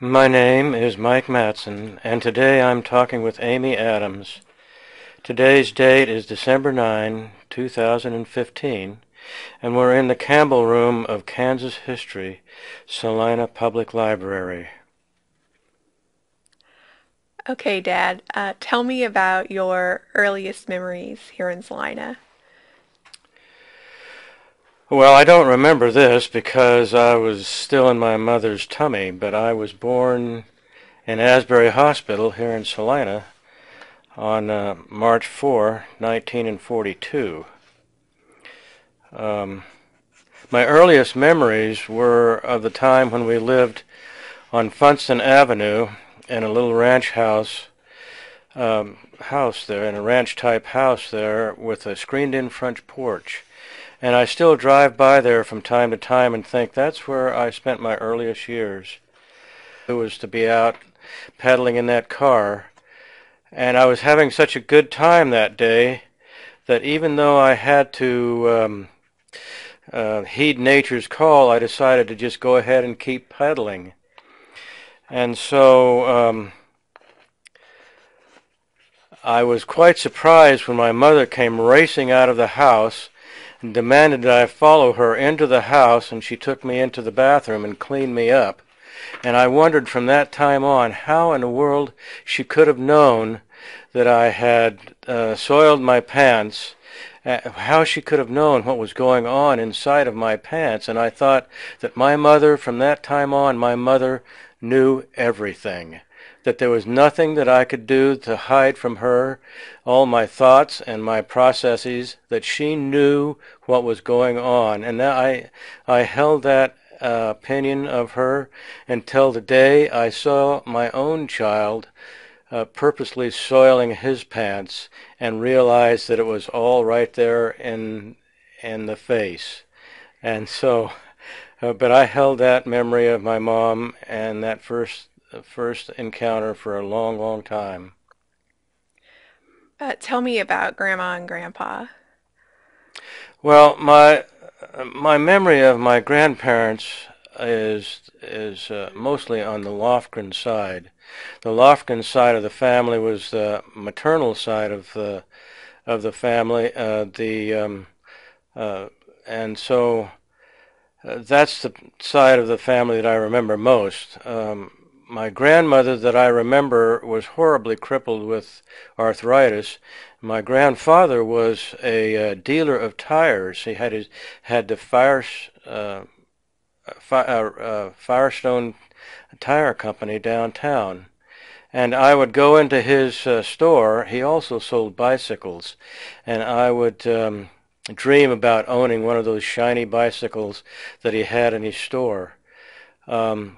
My name is Mike Mattson, and today I'm talking with Amy Adams. Today's date is December 9, 2015, and we're in the Campbell Room of Kansas History, Salina Public Library. Okay, Dad, tell me about your earliest memories here in Salina. Well, I don't remember this because I was still in my mother's tummy, but I was born in Asbury Hospital here in Salina on March 4, 1942. My earliest memories were of the time when we lived on Funston Avenue in a little ranch house there, in a ranch-type house there with a screened-in front porch. And I still drive by there from time to time and think that's where I spent my earliest years. It was to be out pedaling in that car, and I was having such a good time that day that even though I had to heed nature's call, I decided to just go ahead and keep pedaling. And so I was quite surprised when my mother came racing out of the house and demanded that I follow her into the house, and she took me into the bathroom and cleaned me up. And I wondered from that time on how in the world she could have known that I had soiled my pants, how she could have known what was going on inside of my pants. And I thought that my mother, from that time on, my mother knew everything, that there was nothing that I could do to hide from her all my thoughts and my processes, that she knew what was going on. And I held that opinion of her until the day I saw my own child purposely soiling his pants and realized that it was all right there in the face. And so, but I held that memory of my mom and that first encounter for a long, long time. Tell me about Grandma and Grandpa. Well, my memory of my grandparents is mostly on the Lofgren side. The Lofgren side of the family was the maternal side of the family. And so that's the side of the family that I remember most. My grandmother that I remember was horribly crippled with arthritis. My grandfather was a dealer of tires. He had the Firestone Tire Company downtown. And I would go into his store. He also sold bicycles. And I would dream about owning one of those shiny bicycles that he had in his store.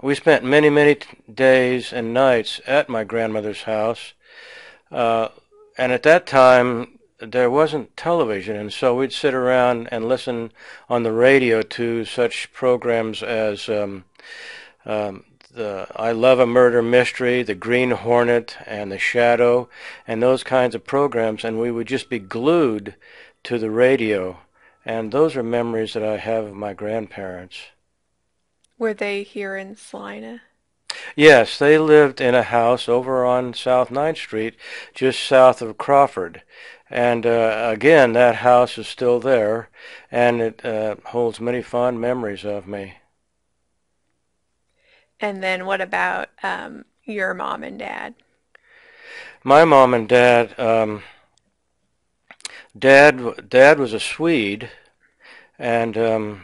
We spent many, many days and nights at my grandmother's house. And at that time, there wasn't television, and so we'd sit around and listen on the radio to such programs as the I Love a Murder Mystery, The Green Hornet, and The Shadow, and those kinds of programs, and we would just be glued to the radio. And those are memories that I have of my grandparents. Were they here in Salina? Yes, they lived in a house over on South Ninth Street, just south of Crawford. And again, that house is still there, and it holds many fond memories of me. And then what about your mom and dad? My mom and dad, dad was a Swede, and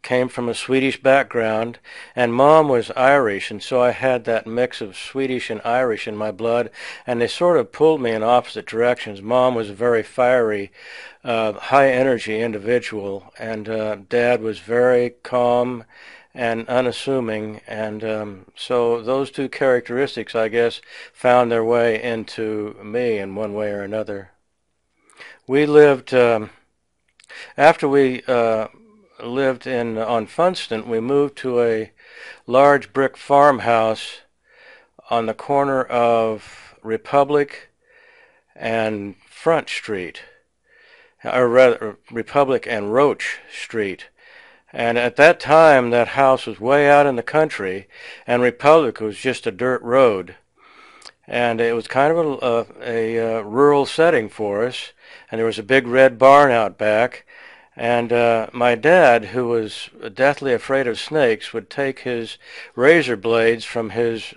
came from a Swedish background, and Mom was Irish, and so I had that mix of Swedish and Irish in my blood, and they sort of pulled me in opposite directions. Mom was a very fiery, high-energy individual, and Dad was very calm and unassuming, and so those two characteristics, I guess, found their way into me in one way or another. We lived, after we lived on Funston, we moved to a large brick farmhouse on the corner of Republic and Front Street, or rather Republic and Roach Street. And at that time, that house was way out in the country, and Republic was just a dirt road. And it was kind of a rural setting for us, and there was a big red barn out back. And my dad, who was deathly afraid of snakes, would take his razor blades from his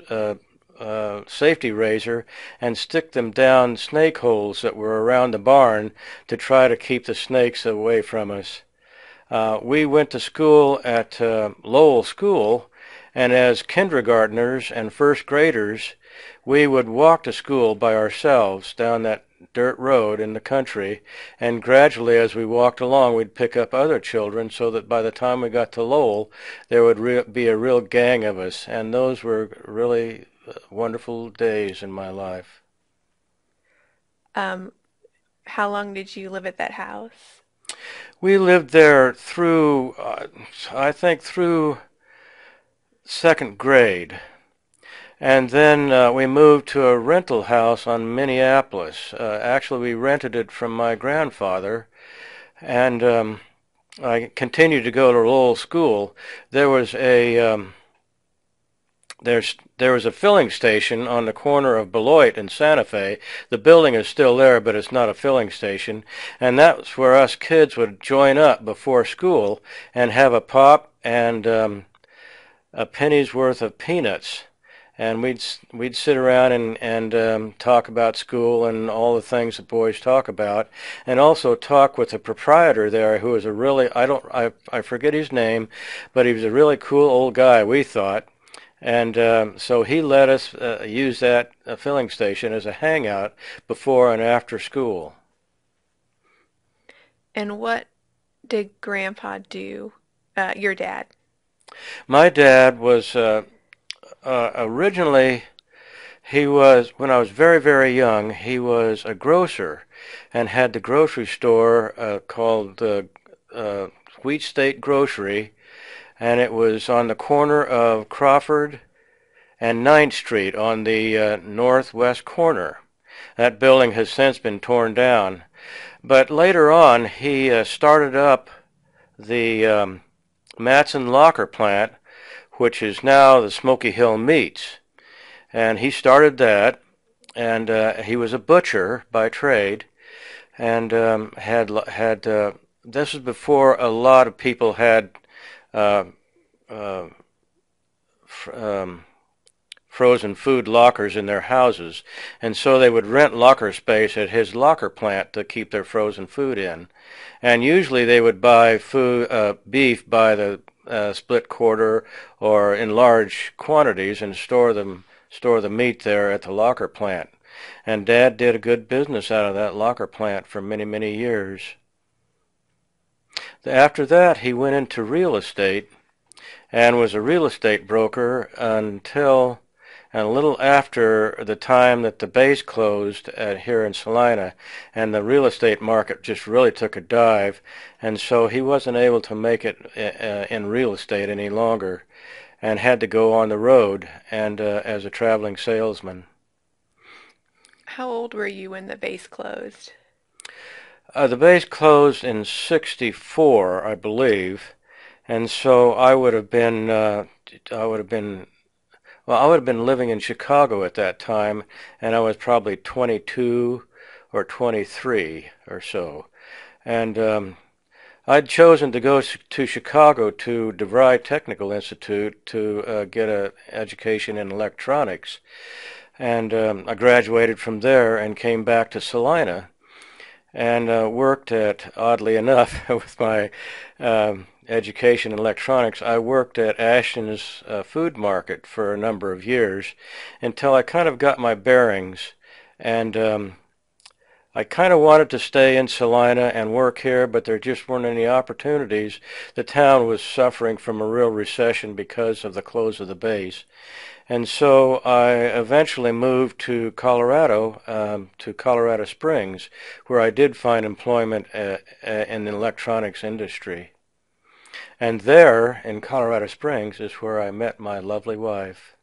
safety razor and stick them down snake holes that were around the barn to try to keep the snakes away from us. We went to school at Lowell School, and as kindergartners and first graders, we would walk to school by ourselves down that dirt road in the country, and gradually as we walked along, we'd pick up other children so that by the time we got to Lowell, there would be a real gang of us, and those were really wonderful days in my life. Um, how long did you live at that house? We lived there through, I think, through second grade. And then we moved to a rental house on Minneapolis. Actually, we rented it from my grandfather, and I continued to go to Lowell School. There was a there was a filling station on the corner of Beloit and Santa Fe. The building is still there, but it's not a filling station. And that's where us kids would join up before school and have a pop and a penny's worth of peanuts. And we'd sit around and talk about school and all the things that boys talk about, and also talk with the proprietor there, who was a really I forget his name, but he was a really cool old guy, we thought. And so he let us use that filling station as a hangout before and after school. And what did Grandpa do? Your dad. My dad was originally, when I was very, very young, he was a grocer and had the grocery store called Wheat State Grocery, and it was on the corner of Crawford and Ninth Street on the northwest corner. That building has since been torn down. But later on, he started up the Mattson locker plant, which is now the Smoky Hill Meats. And he started that, and he was a butcher by trade, and this was before a lot of people had uh, uh, frozen food lockers in their houses, and so they would rent locker space at his locker plant to keep their frozen food in. And usually they would buy beef by the split quarter or in large quantities and store the meat there at the locker plant. And Dad did a good business out of that locker plant for many, many years. After that, he went into real estate and was a real estate broker until and a little after the time that the base closed here in Salina, and the real estate market just really took a dive, and so he wasn't able to make it in real estate any longer, and had to go on the road and as a traveling salesman. How old were you when the base closed? The base closed in '64, I believe, and so I would have been I would have been living in Chicago at that time, and I was probably 22 or 23 or so. And I'd chosen to go to Chicago to DeVry Technical Institute to get an education in electronics. And I graduated from there and came back to Salina and worked oddly enough, with my education in electronics, I worked at Ashton's food market for a number of years until I kind of got my bearings, and I kind of wanted to stay in Salina and work here, but there just weren't any opportunities. The town was suffering from a real recession because of the close of the base. And so I eventually moved to Colorado, to Colorado Springs, where I did find employment in the electronics industry. And there, in Colorado Springs, is where I met my lovely wife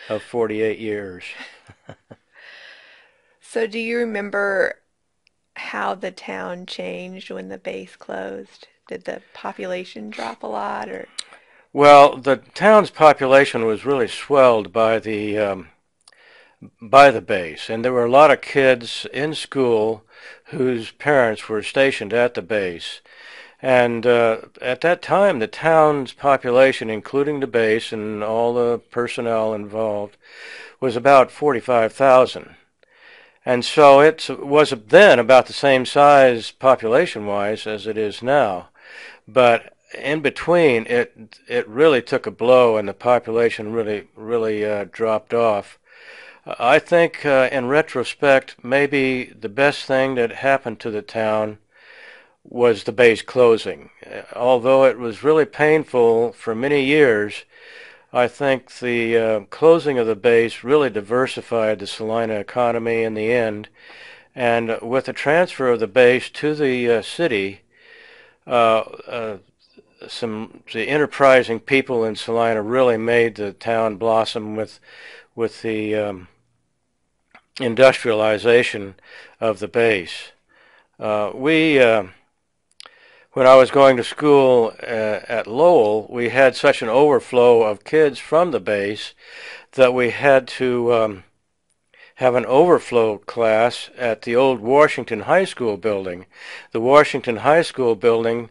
of 48 years. So do you remember how the town changed when the base closed? Did the population drop a lot, or? Well, the town's population was really swelled by the base, and there were a lot of kids in school whose parents were stationed at the base. And at that time, the town's population, including the base and all the personnel involved, was about 45,000. And so it was then about the same size population-wise as it is now. But in between, it really took a blow, and the population really dropped off. I think, in retrospect, maybe the best thing that happened to the town was the base closing. Although it was really painful for many years, I think the closing of the base really diversified the Salina economy in the end. And with the transfer of the base to the city, the enterprising people in Salina really made the town blossom with the industrialization of the base. When I was going to school at Lowell, we had such an overflow of kids from the base that we had to have an overflow class at the old Washington High School building. The Washington High School building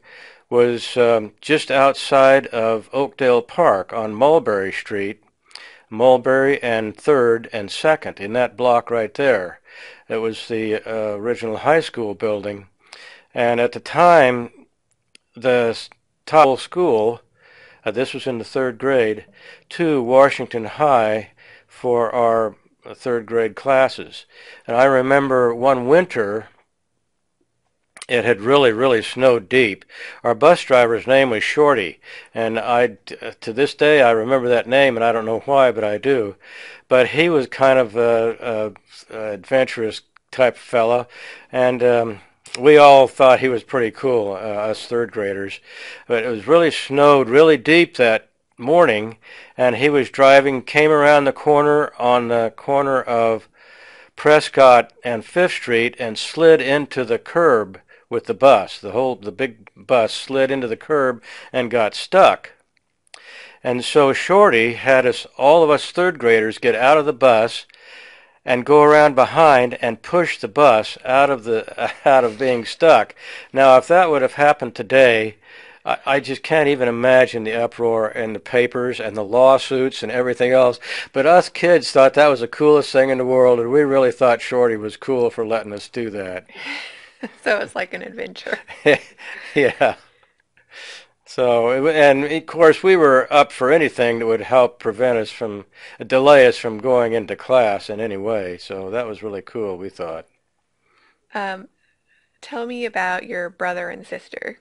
was just outside of Oakdale Park on Mulberry Street, Mulberry and 3rd and 2nd, in that block right there. It was the original high school building. And at the time, the top school, this was in the 3rd grade, to Washington High for our 3rd grade classes. And I remember one winter, it had really snowed deep. Our bus driver's name was Shorty, and to this day I remember that name, and I don't know why, but I do. But he was kind of a adventurous type fella, and we all thought he was pretty cool, us 3rd graders. But it was really snowed really deep that morning, and he was driving, came around the corner on the corner of Prescott and 5th Street and slid into the curb with the bus. The big bus slid into the curb and got stuck. And so Shorty had all of us 3rd graders get out of the bus and go around behind and push the bus out of being stuck. Now, if that would have happened today, I just can't even imagine the uproar in the papers and the lawsuits and everything else. But us kids thought that was the coolest thing in the world, and we really thought Shorty was cool for letting us do that. So it's like an adventure. Yeah. So, and of course, we were up for anything that would help delay us from going into class in any way. So that was really cool, we thought. Tell me about your brother and sister.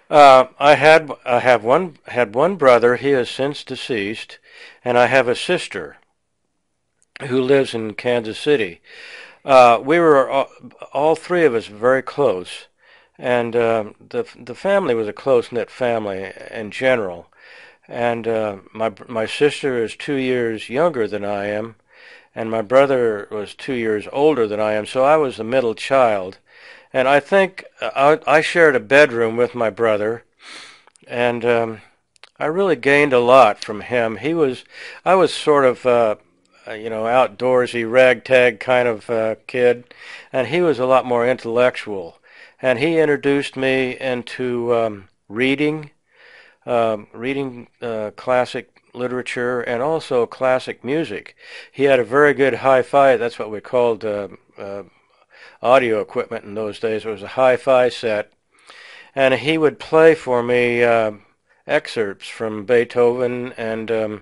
I had one brother. He is since deceased, and I have a sister who lives in Kansas City. We were all 3 of us very close. And the family was a close-knit family in general. And my sister is 2 years younger than I am, and my brother was 2 years older than I am, so I was the middle child. And I think I shared a bedroom with my brother, and I really gained a lot from him. I was sort of outdoorsy, ragtag kind of kid, and he was a lot more intellectual. And he introduced me into reading classic literature and also classic music. He had a very good hi-fi, that's what we called audio equipment in those days. It was a hi-fi set. And he would play for me excerpts from Beethoven and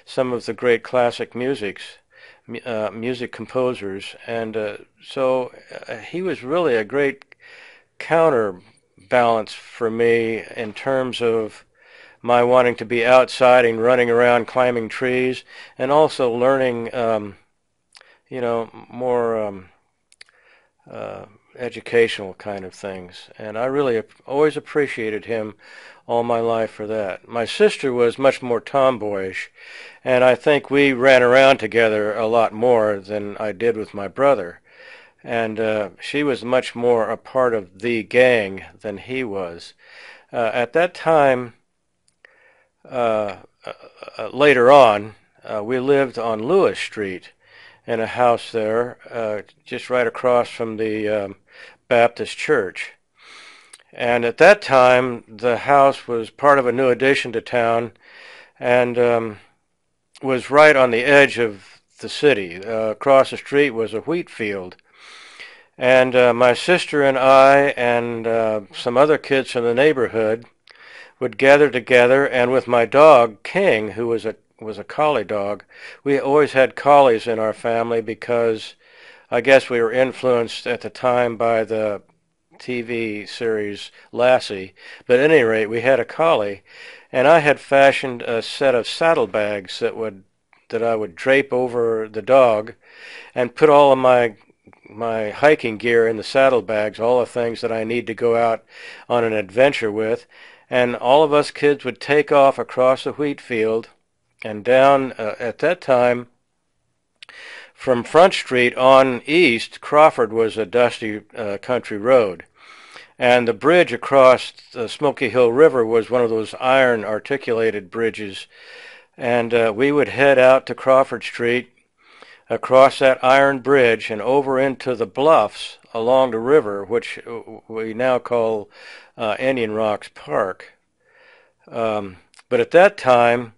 some of the great classic music composers. And so he was really a great counterbalance for me in terms of my wanting to be outside and running around climbing trees, and also learning, more educational kind of things. And I really always appreciated him all my life for that. My sister was much more tomboyish, and I think we ran around together a lot more than I did with my brother. and she was much more a part of the gang than he was. At that time, later on, we lived on Lewis Street in a house there, just right across from the Baptist church. And at that time, the house was part of a new addition to town and was right on the edge of the city. Across the street was a wheat field. And my sister and I and some other kids from the neighborhood would gather together, and with my dog, King, who was a collie dog. We always had collies in our family because I guess we were influenced at the time by the TV series Lassie. But at any rate, we had a collie, and I had fashioned a set of saddlebags that I would drape over the dog and put all of my hiking gear in the saddlebags, all the things that I need to go out on an adventure with, and all of us kids would take off across the wheat field and down, at that time, from Front Street on east. Crawford was a dusty country road, and the bridge across the Smoky Hill River was one of those iron articulated bridges, and we would head out to Crawford Street, across that iron bridge, and over into the bluffs along the river, which we now call Indian Rocks Park. But at that time,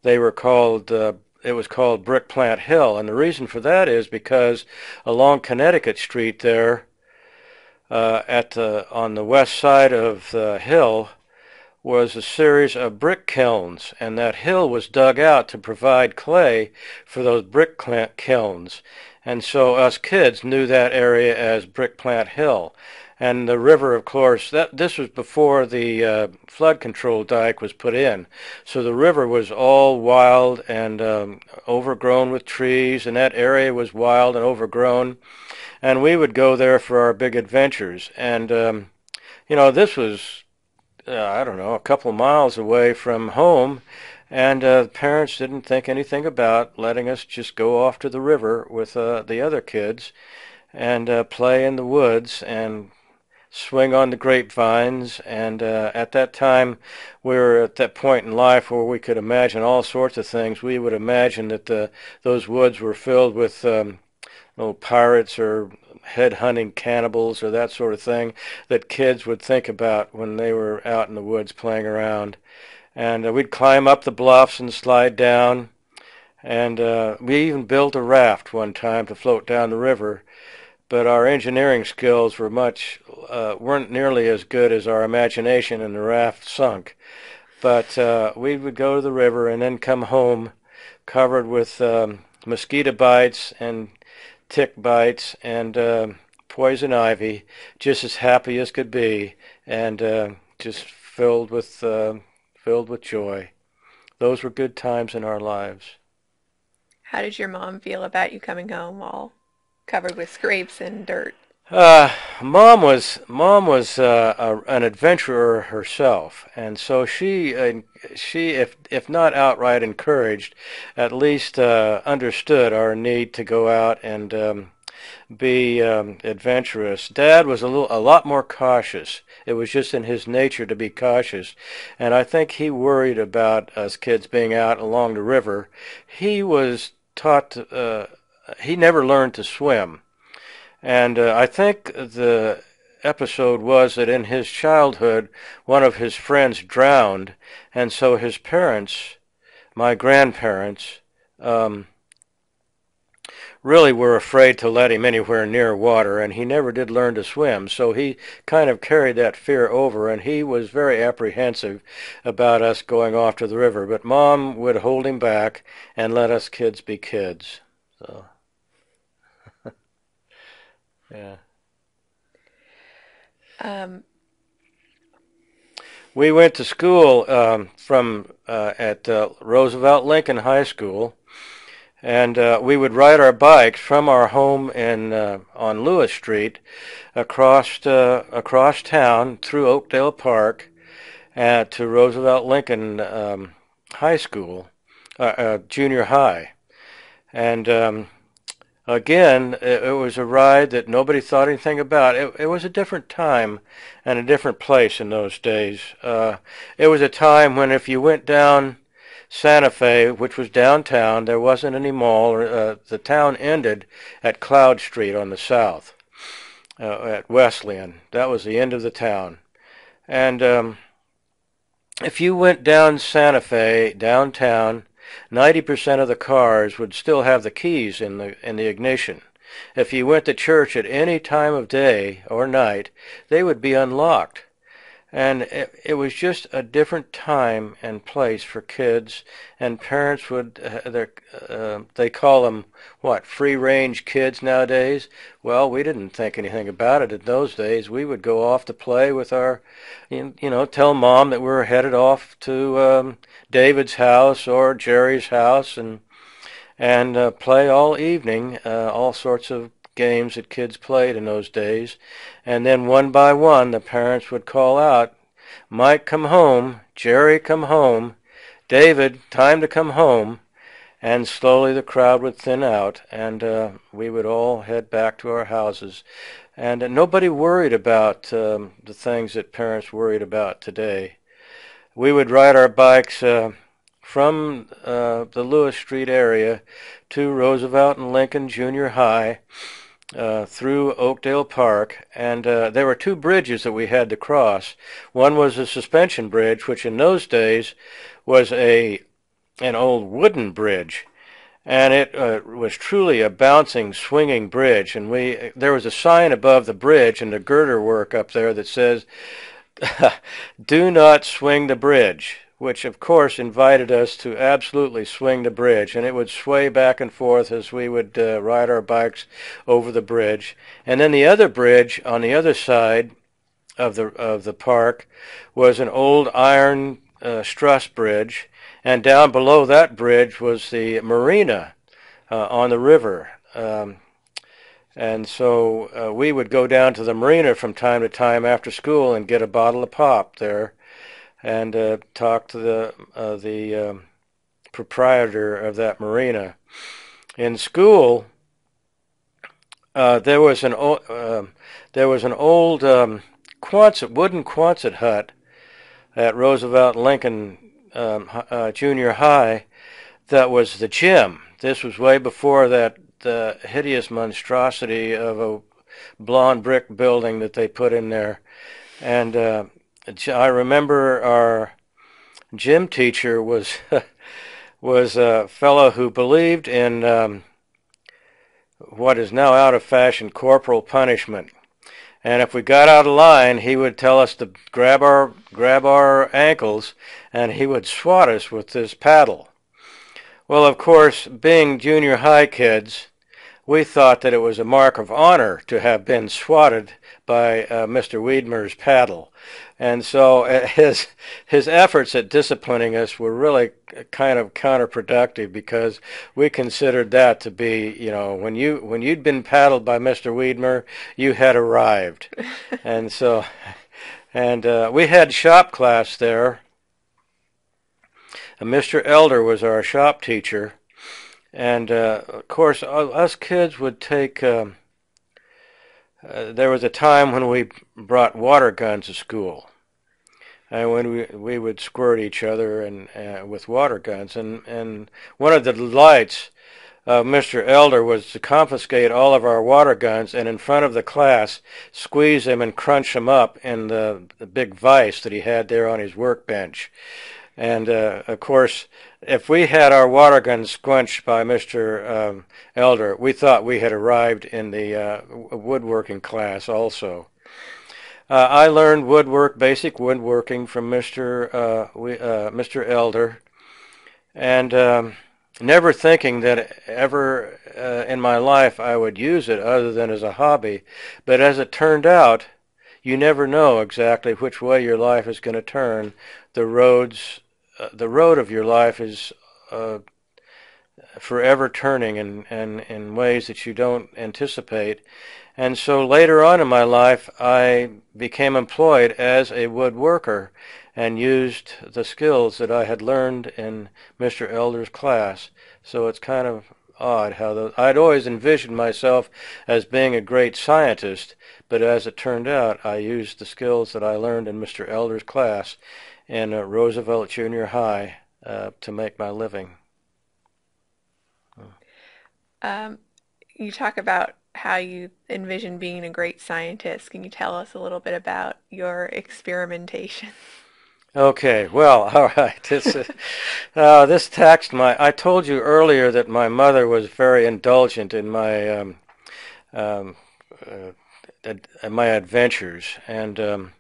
they were called, it was called Brick Plant Hill, and the reason for that is because along Connecticut Street there, on the west side of the hill, was a series of brick kilns, and that hill was dug out to provide clay for those brick kilns. And so us kids knew that area as Brick Plant Hill. And the river, of course, this was before the flood control dike was put in. So the river was all wild and overgrown with trees, and that area was wild and overgrown. And we would go there for our big adventures. And, this was, I don't know, a couple miles away from home. And parents didn't think anything about letting us just go off to the river with the other kids and play in the woods and swing on the grapevines. And at that time, we were at that point in life where we could imagine all sorts of things. We would imagine that those woods were filled with pirates or head-hunting cannibals or that sort of thing that kids would think about when they were out in the woods playing around. And we'd climb up the bluffs and slide down. And we even built a raft one time to float down the river. But our engineering skills weren't nearly as good as our imagination, and the raft sunk. But we would go to the river and then come home covered with mosquito bites and tick bites and poison ivy, just as happy as could be, and just filled with joy. Those were good times in our lives. How did your mom feel about you coming home all covered with scrapes and dirt? Mom was an adventurer herself, and so she, if not outright encouraged, at least understood our need to go out and be adventurous. Dad was a lot more cautious. It was just in his nature to be cautious, and I think he worried about us kids being out along the river. He was taught he never learned to swim. And I think the episode was that in his childhood, one of his friends drowned, and so his parents, my grandparents, really were afraid to let him anywhere near water, and he never did learn to swim. So he kind of carried that fear over, and he was very apprehensive about us going off to the river. But Mom would hold him back and let us kids be kids. So. Yeah. We went to school at Roosevelt-Lincoln High School, and we would ride our bikes from our home on Lewis Street across town through Oakdale Park to Roosevelt-Lincoln High School, junior high, and Again, it was a ride that nobody thought anything about. It was a different time and a different place in those days. It was a time when if you went down Santa Fe, which was downtown, there wasn't any mall. The town ended at Cloud Street on the south, at Wesleyan. That was the end of the town. And if you went down Santa Fe, downtown, 90% of the cars would still have the keys in the ignition. If you went to church at any time of day or night, they would be unlocked. And it was just a different time and place for kids, and parents would, they call them, what, free-range kids nowadays? Well, we didn't think anything about it in those days. We would go off to play with our, tell Mom that we were headed off to David's house or Jerry's house and play all evening, all sorts of games that kids played in those days. And then one by one, the parents would call out, Mike, come home. Jerry, come home. David, time to come home. And slowly the crowd would thin out, and we would all head back to our houses. And nobody worried about the things that parents worried about today. We would ride our bikes from the Lewis Street area to Roosevelt and Lincoln Junior High, through Oakdale Park, and there were two bridges that we had to cross. One was a suspension bridge, which in those days was an old wooden bridge, and it was truly a bouncing, swinging bridge. And there was a sign above the bridge and the girder work up there that says, "Do not swing the bridge," which of course invited us to absolutely swing the bridge, and it would sway back and forth as we would ride our bikes over the bridge. And then the other bridge on the other side of the park was an old iron truss bridge, and down below that bridge was the marina on the river. And so we would go down to the marina from time to time after school and get a bottle of pop there, and talk to the proprietor of that marina. In school, there was an old wooden Quonset hut at Roosevelt-Lincoln Junior High that was the gym. This was way before the hideous monstrosity of a blonde brick building that they put in there. And I remember our gym teacher was a fellow who believed in what is now out of fashion, corporal punishment. And if we got out of line, he would tell us to grab our ankles, and he would swat us with this paddle. Well, of course, being junior high kids, we thought that it was a mark of honor to have been swatted by Mr. Wiedmer's paddle. And so his efforts at disciplining us were really kind of counterproductive, because we considered that to be, when you'd been paddled by Mr. Wiedmer, you had arrived. And so, we had shop class there. Mr. Elder was our shop teacher. And, of course, us kids would take, there was a time when we brought water guns to school. And when we would squirt each other with water guns. And one of the delights of Mr. Elder was to confiscate all of our water guns and in front of the class squeeze them and crunch them up in the big vise that he had there on his workbench. And, of course, if we had our water guns squenched by Mr. Elder, we thought we had arrived in the woodworking class also. I learned basic woodworking from Mr. Elder, and never thinking that ever in my life I would use it other than as a hobby. But as it turned out, you never know exactly which way your life is going to turn. The road of your life is forever turning in ways that you don't anticipate. And so later on in my life, I became employed as a woodworker and used the skills that I had learned in Mr. Elder's class. So it's kind of odd how I'd always envisioned myself as being a great scientist, but as it turned out, I used the skills that I learned in Mr. Elder's class in Roosevelt Junior High to make my living. You talk about how you envision being a great scientist. Can you tell us a little bit about your experimentation? Okay, well, all right. This taxed my. I told you earlier that my mother was very indulgent in um, my adventures, and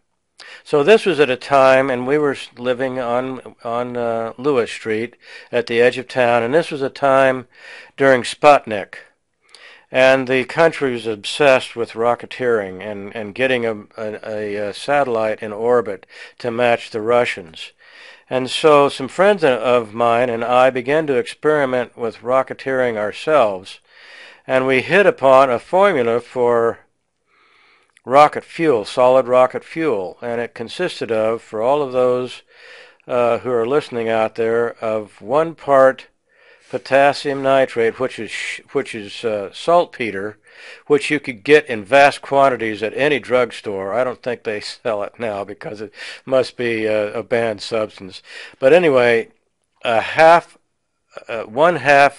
so this was at a time, and we were living on Lewis Street at the edge of town, and this was a time during Sputnik. And the country was obsessed with rocketeering and getting a satellite in orbit to match the Russians. And so some friends of mine and I began to experiment with rocketeering ourselves, and we hit upon a formula for rocket fuel, solid rocket fuel, and it consisted of, for all of those who are listening out there, of 1 part potassium nitrate, which is saltpeter, which you could get in vast quantities at any drugstore. I don't think they sell it now because it must be a banned substance. But anyway, 1/2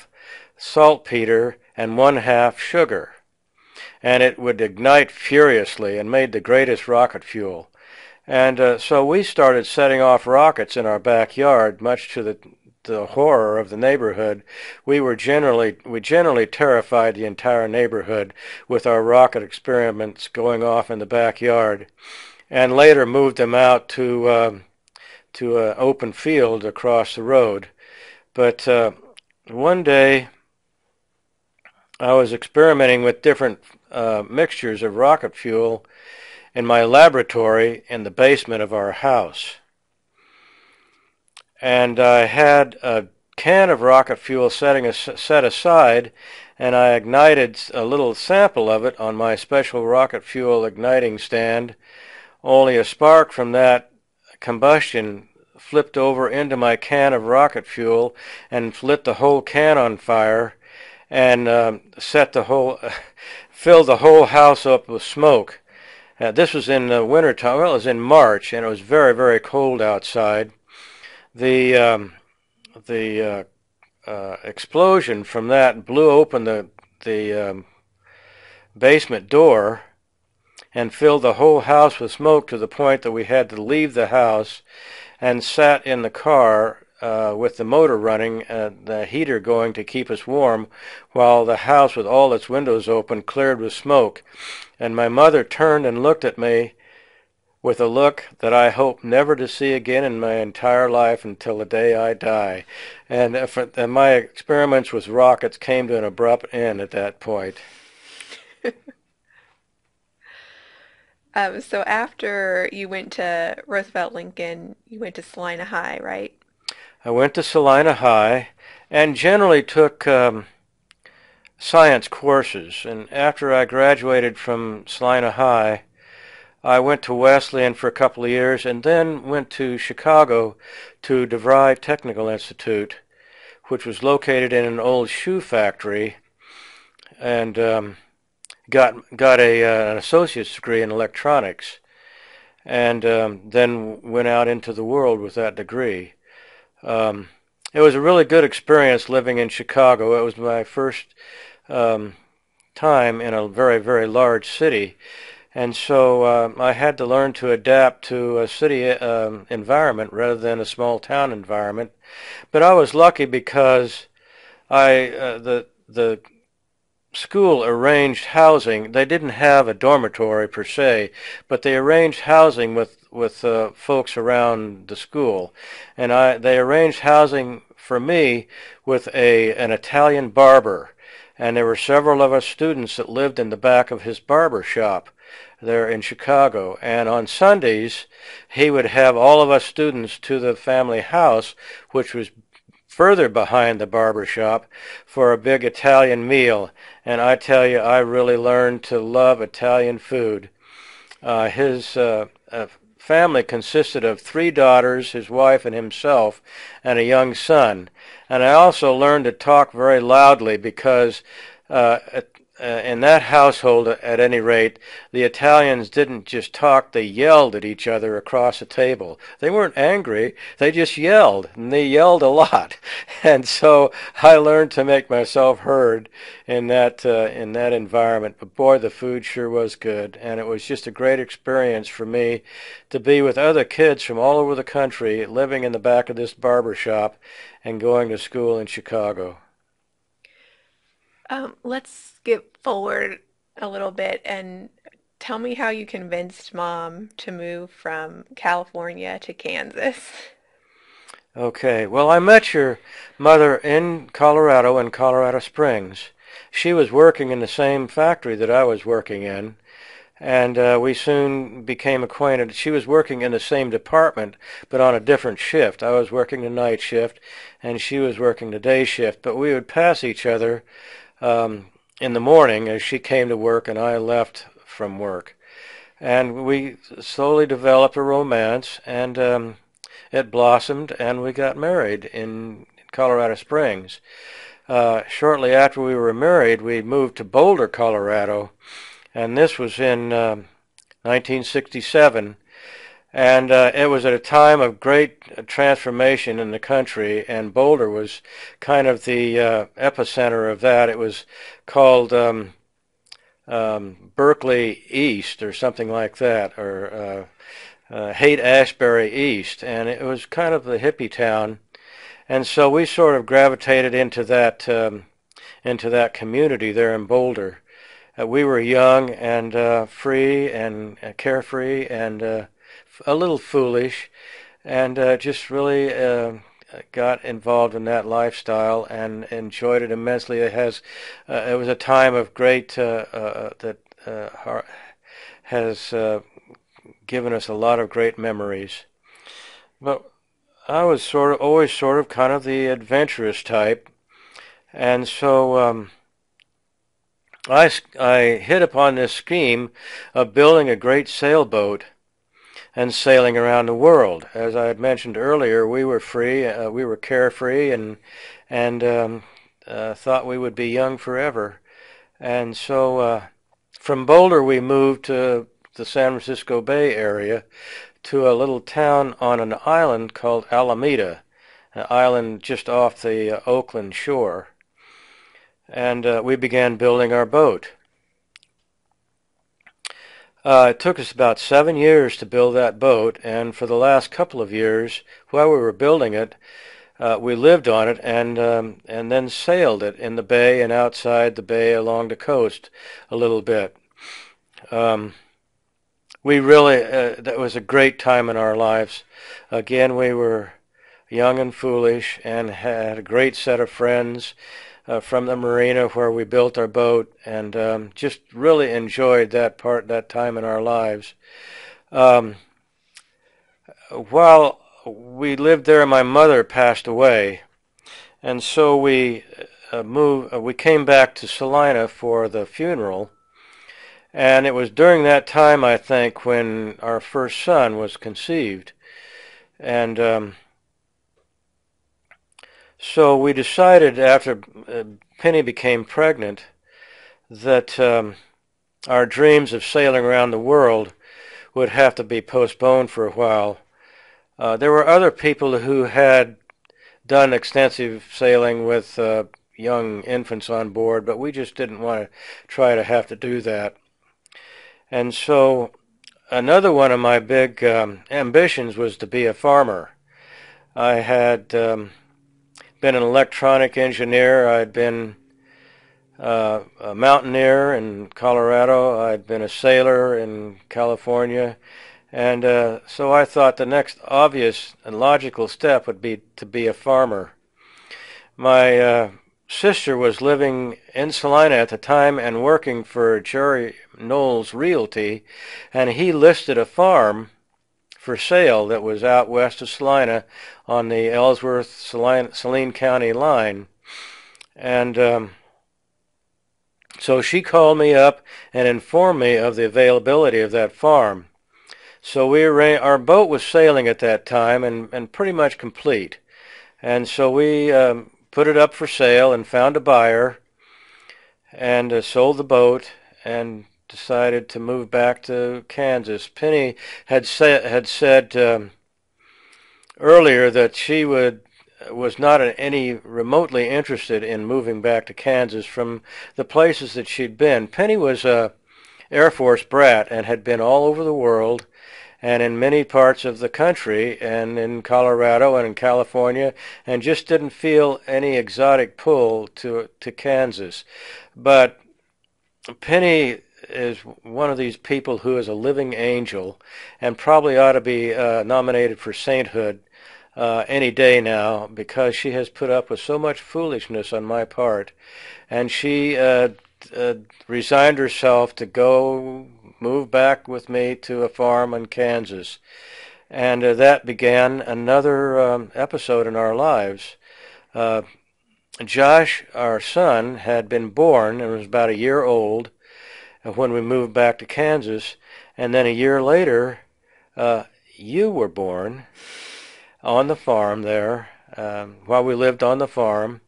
saltpeter and 1/2 sugar, and it would ignite furiously and made the greatest rocket fuel. And so we started setting off rockets in our backyard, much to the horror of the neighborhood. We generally terrified the entire neighborhood with our rocket experiments going off in the backyard, and later moved them out to an open field across the road. But one day I was experimenting with different mixtures of rocket fuel in my laboratory in the basement of our house. And I had a can of rocket fuel set aside, and I ignited a little sample of it on my special rocket fuel igniting stand. Only a spark from that combustion flipped over into my can of rocket fuel and lit the whole can on fire, and filled the whole house up with smoke. This was in the winter time. Well, it was in March, and it was very, very cold outside. The explosion from that blew open the basement door and filled the whole house with smoke to the point that we had to leave the house and sat in the car with the motor running, the heater going to keep us warm, while the house with all its windows open cleared with smoke. And my mother turned and looked at me with a look that I hope never to see again in my entire life until the day I die. And my experiments with rockets came to an abrupt end at that point. So after you went to Roosevelt-Lincoln, you went to Salina High, right? I went to Salina High and generally took science courses. And after I graduated from Salina High, I went to Wesleyan for a couple of years and then went to Chicago to DeVry Institute, which was located in an old shoe factory, and got an associate's degree in electronics, and then went out into the world with that degree. It was a really good experience living in Chicago. It was my first time in a very, very large city. And so I had to learn to adapt to a city environment rather than a small town environment. But I was lucky because the school arranged housing. They didn't have a dormitory per se, but they arranged housing with folks around the school, and they arranged housing for me with an Italian barber, and there were several of us students that lived in the back of his barber shop there in Chicago. And on Sundays, he would have all of us students to the family house, which was further behind the barber shop, for a big Italian meal. And I tell you, I really learned to love Italian food. His family consisted of 3 daughters, his wife, and himself, and a young son. And I also learned to talk very loudly because in that household, at any rate, the Italians didn't just talk, they yelled at each other across the table. They weren't angry, they just yelled, and they yelled a lot. And so I learned to make myself heard in that environment. But boy, the food sure was good, and it was just a great experience for me to be with other kids from all over the country, living in the back of this barber shop and going to school in Chicago. Let's skip forward a little bit and tell me how you convinced Mom to move from California to Kansas. Okay, well, I met your mother in Colorado, in Colorado Springs. She was working in the same factory that I was working in, and we soon became acquainted. She was working in the same department, but on a different shift. I was working the night shift, and she was working the day shift, but we would pass each other in the morning as she came to work and I left from work. And we slowly developed a romance, and it blossomed, and we got married in Colorado Springs. Shortly after we were married, we moved to Boulder, Colorado, and this was in 1967. And it was at a time of great transformation in the country, and Boulder was kind of the epicenter of that. It was called Berkeley East or something like that, or Haight-Ashbury East, and it was kind of the hippie town. And so we sort of gravitated into that community there in Boulder. We were young and free and carefree and a little foolish, and just really got involved in that lifestyle and enjoyed it immensely. It was a time of great that has given us a lot of great memories. But I was always sort of kind of the adventurous type, and so I hit upon this scheme of building a great sailboat and sailing around the world. As I had mentioned earlier, we were free, we were carefree, and thought we would be young forever. And so from Boulder we moved to the San Francisco Bay area to a little town on an island called Alameda, an island just off the Oakland shore. And we began building our boat. It took us about 7 years to build that boat, and for the last couple of years, while we were building it, we lived on it and then sailed it in the bay and outside the bay along the coast a little bit. We really, that was a great time in our lives. Again, we were young and foolish and had a great set of friends from the marina where we built our boat, and just really enjoyed that time in our lives. While we lived there, my mother passed away, and so we came back to Salina for the funeral, and it was during that time, I think, when our first son was conceived. And so we decided after Penny became pregnant that our dreams of sailing around the world would have to be postponed for a while. There were other people who had done extensive sailing with young infants on board, but we just didn't want to try to have to do that. And so another one of my big ambitions was to be a farmer. I had been an electronic engineer. I'd been a mountaineer in Colorado. I'd been a sailor in California. And so I thought the next obvious and logical step would be to be a farmer. My sister was living in Salina at the time and working for Jerry Knowles Realty, and he listed a farm for sale that was out west of Salina on the Ellsworth-Saline County line. And so she called me up and informed me of the availability of that farm. So our boat was sailing at that time and pretty much complete. And so we put it up for sale and found a buyer and sold the boat and decided to move back to Kansas. Penny had said earlier that she was not any remotely interested in moving back to Kansas from the places that she'd been. Penny was a Air Force brat and had been all over the world and in many parts of the country and in Colorado and in California, and just didn't feel any exotic pull to Kansas. But Penny is one of these people who is a living angel and probably ought to be nominated for sainthood any day now, because she has put up with so much foolishness on my part, and she resigned herself to go move back with me to a farm in Kansas. And that began another episode in our lives. Josh, our son, had been born and was about a year old when we moved back to Kansas. And then a year later, you were born on the farm there while we lived on the farm.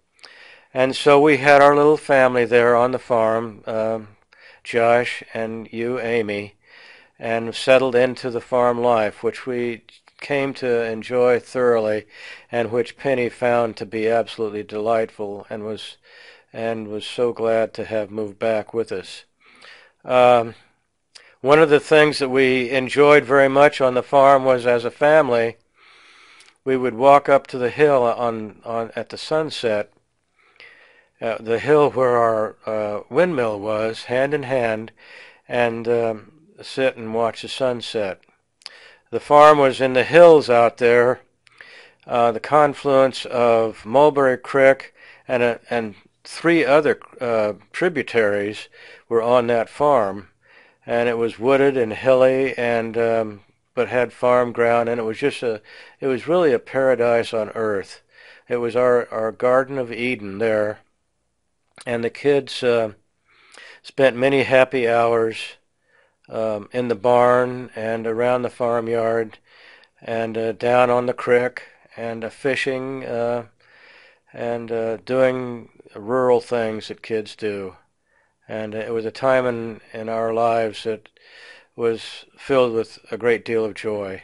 And so we had our little family there on the farm, Josh and you, Amy, and settled into the farm life, which we came to enjoy thoroughly, and which Penny found to be absolutely delightful, and was so glad to have moved back with us. One of the things that we enjoyed very much on the farm was, as a family, we would walk up to the hill at the sunset, the hill where our windmill was, hand in hand, and sit and watch the sunset. The farm was in the hills out there, the confluence of Mulberry Creek and three other tributaries were on that farm, and it was wooded and hilly and but had farm ground, and it was really a paradise on earth. It was our Garden of Eden there, and the kids spent many happy hours in the barn and around the farmyard and down on the creek and fishing and doing rural things that kids do. And it was a time in our lives that was filled with a great deal of joy.